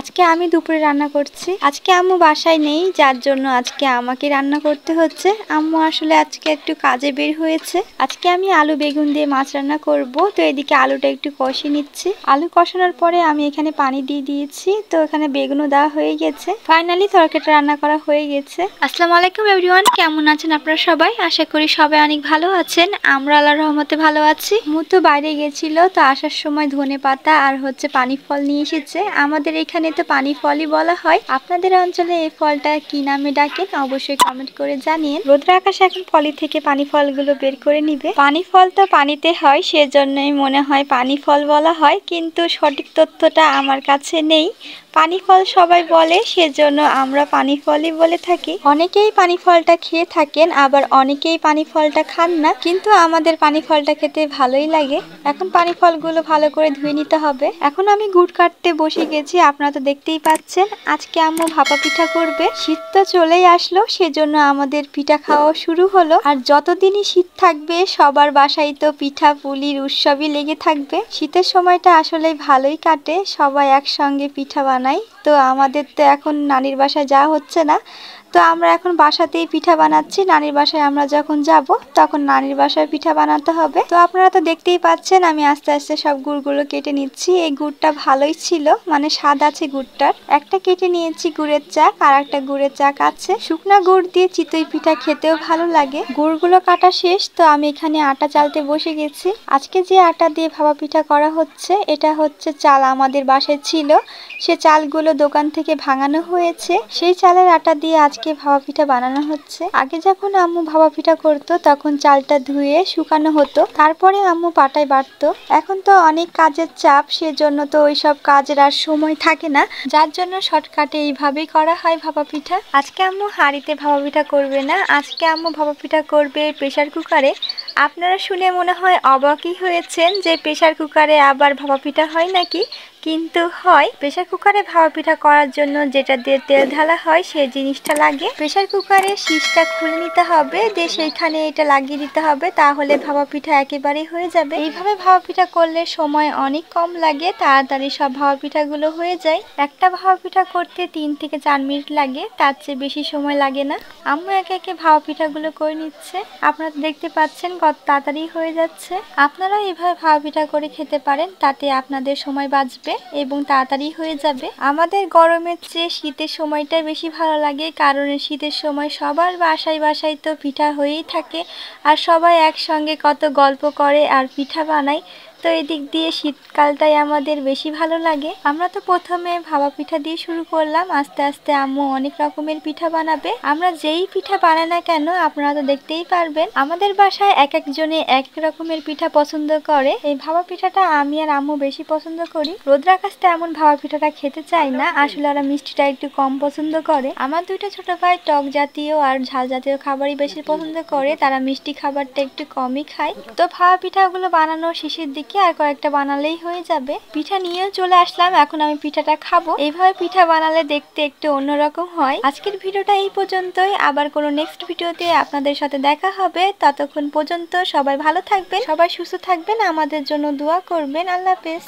আজকে আমি দুপুরে রান্না করছি। আজকে আম্মু বাসায় নেই, যার জন্য আজকে আমাকে রান্না করতে হচ্ছে। আম্মু আসলে আজকে একটু কাজে বের হয়েছে। আজকে আমি আলু বেগুন দিয়ে মাছ রান্না করব। তো এদিকে আলুটা একটু কষিয়ে নিচ্ছি। আলু কষানোর পরে আমি এখানে পানি দিয়ে দিয়েছি। তো এখানে বেগুনও দেওয়া হয়ে গেছে। ফাইনালি তরকারিটা রান্না করা হয়ে গেছে। আসসালামু আলাইকুম এভরিওয়ান, কেমন আছেন আপনারা সবাই? আশা করি সবাই অনেক ভালো আছেন। আমরা আল্লাহর রহমতে ভালো আছি। মুতো বাইরে গেছিল, তো আসার সময় ধনেপাতা আর পানি ফল নিয়ে এসেছে। আমাদের এখানে তো পানি ফলই বলা হয়। আপনাদের অঞ্চলে এই ফলটা কি নামে ডাকেন অবশ্যই কমেন্ট করে জানিয়ে। রোদ্র আকাশে এখন পলি থেকে পানি ফলগুলো বের করে নিবে। পানি ফল তো পানিতে হয়, সেজন্যই মনে হয় পানি ফল বলা হয়, কিন্তু সঠিক তথ্যটা আমার কাছে নেই। পানি ফল সবাই বলে, সেজন্য আমরা পানি ফলই বলে থাকি। অনেকেই পানি ফলটা খেয়ে থাকেন, আবার অনেকেই পানি ফলটা খান না, কিন্তু আমাদের পানি ফলটা খেতে ভালোই লাগে। এখন পানি ফলগুলো ভালো করে ধুয়ে নিতে হবে। এখন আমি গুড় কাটতে বসে গেছি, আপনারা তো দেখতেই পাচ্ছেন। আজকে আম্মু ভাপা পিঠা করবে। শীত তো চলেই আসলো, সেজন্য আমাদের পিঠা খাওয়া শুরু হলো। আর যতদিনই শীত থাকবে সবার বাসায় তো পিঠা পুলির উৎসবই লেগে থাকবে। শীতের সময়টা আসলে ভালোই কাটে, সবাই একসঙ্গে পিঠা বানাই। তো আমাদের তো এখন নানির বাসায় যাওয়া হচ্ছে না, তো আমরা এখন বাসাতেই পিঠা বানাচ্ছি। নানির বাসায় আমরা যখন যাব তখন নানির বাসায় পিঠা বানাতে হবে। তো আপনারা তো দেখতেই পাচ্ছেন আমি আস্তে আস্তে সব গুড়গুলো কেটে নিচ্ছি। এই গুড়টা ভালোই ছিল, মানে স্বাদ আছে গুড়টার। একটা কেটে নিয়েছি গুড়ের চাক, আর একটা গুড়ের চাক আছে। শুকনা গুড় দিয়ে চিতই পিঠা খেতেও ভালো লাগে। গুড়গুলো কাটা শেষ, তো আমি এখানে আটা চালতে বসে গেছি। আজকে যে আটা দিয়ে ভাপা পিঠা করা হচ্ছে, এটা হচ্ছে চাল আমাদের বাসায় ছিল। সে চালগুলো দোকান থেকে ভাঙানো হয়েছে, সেই চালের আটা দিয়ে আজকে ভাপা পিঠা বানানো হচ্ছে। আগে যখন আম্মু ভাপা পিঠা করতো তখন চালটা ধুয়ে শুকানো হতো, তারপরে আম্মু পাটায় বাটতো। এখন তো অনেক কাজের চাপ, সেজন্য তো ওইসব কাজের আর সময় থাকে না, যার জন্য শর্টকাটে এইভাবেই করা হয় ভাপা পিঠা। আজকে আম্মু হাঁড়িতে ভাপা পিঠা করবে না, আজকে আম্মু ভাপা পিঠা করবে প্রেসার কুকারে। আপনারা শুনে মনে হয় অবাকই হয়েছেন যে প্রেসার কুকারে আবার ভাপা পিঠা হয় নাকি, কিন্তু হয়। প্রেসার কুকারে ভাপা পিঠা করার জন্য যেটা দিয়ে তেল ঢালা হয় সেই জিনিসটা লাগে। প্রেসার কুকারে শীষটা খুলে নিতে হবে, দিয়ে সেইখানে এটা লাগিয়ে দিতে হবে, তাহলে ভাপা পিঠা একেবারেই হয়ে যাবে। এইভাবে ভাপা পিঠা করলে সময় অনেক কম লাগে, তাড়াতাড়ি সব ভাপা পিঠাগুলো হয়ে যায়। একটা ভাপা পিঠা করতে 3 থেকে 4 মিনিট লাগে, তার চেয়ে বেশি সময় লাগে না। আম্মু একে একে ভাপা পিঠাগুলো করে নিচ্ছে। আপনারা দেখতে পাচ্ছেন কত তাড়াতাড়ি হয়ে যাচ্ছে। আপনারা এইভাবে ভাপা পিঠা করে খেতে পারেন, তাতে আপনাদের সময় বাঁচবে এবং তাড়াতাড়ি হয়ে যাবে। আমাদের গরমের চেয়ে শীতের সময়টা বেশি ভালো লাগে, কারণ শীতের সময় সবার বাসায় বাসায় তো পিঠা হয়েই থাকে, আর সবাই একসঙ্গে কত গল্প করে আর পিঠা বানায়। তো এদিক দিয়ে শীতকালটাই আমাদের বেশি ভালো লাগে। আমরা তো প্রথমে ভাপা পিঠা দিয়ে শুরু করলাম, আস্তে আস্তে আম্মু অনেক রকমের পিঠা বানাবে। আমরা যেই পিঠা বানাই না কেন আপনারা তো দেখতেই পারবেন, আমাদের বাসায় এক একজনে এক রকমের পিঠা পছন্দ করে। এই ভাপা পিঠাটা আমি আর আম্মু বেশি পছন্দ করি। রোদ্রাকাশ তেমন ভাপা পিঠাটা খেতে চায় না, আসলে ওরা মিষ্টিটা একটু কম পছন্দ করে। আমার দুইটা ছোট ভাই টক জাতীয় আর ঝাল জাতীয় খাবারই বেশি পছন্দ করে, তারা মিষ্টি খাবারটা একটু কমই খায়। তো ভাপা পিঠাগুলো বানানো শেষের দিকে, আর কয়েকটা বানালেই হয়ে যাবে। পিঠা নিয়েও চলে আসলাম, এখন আমি পিঠাটা খাবো। এইভাবে পিঠা বানালে দেখতে একটু অন্যরকম হয়। আজকের ভিডিওটা এই পর্যন্তই, আবার কোনো নেক্সট ভিডিওতে আপনাদের সাথে দেখা হবে। ততক্ষণ পর্যন্ত সবাই ভালো থাকবেন, সবাই সুস্থ থাকবেন, আমাদের জন্য দোয়া করবেন। আল্লাহ হাফেজ।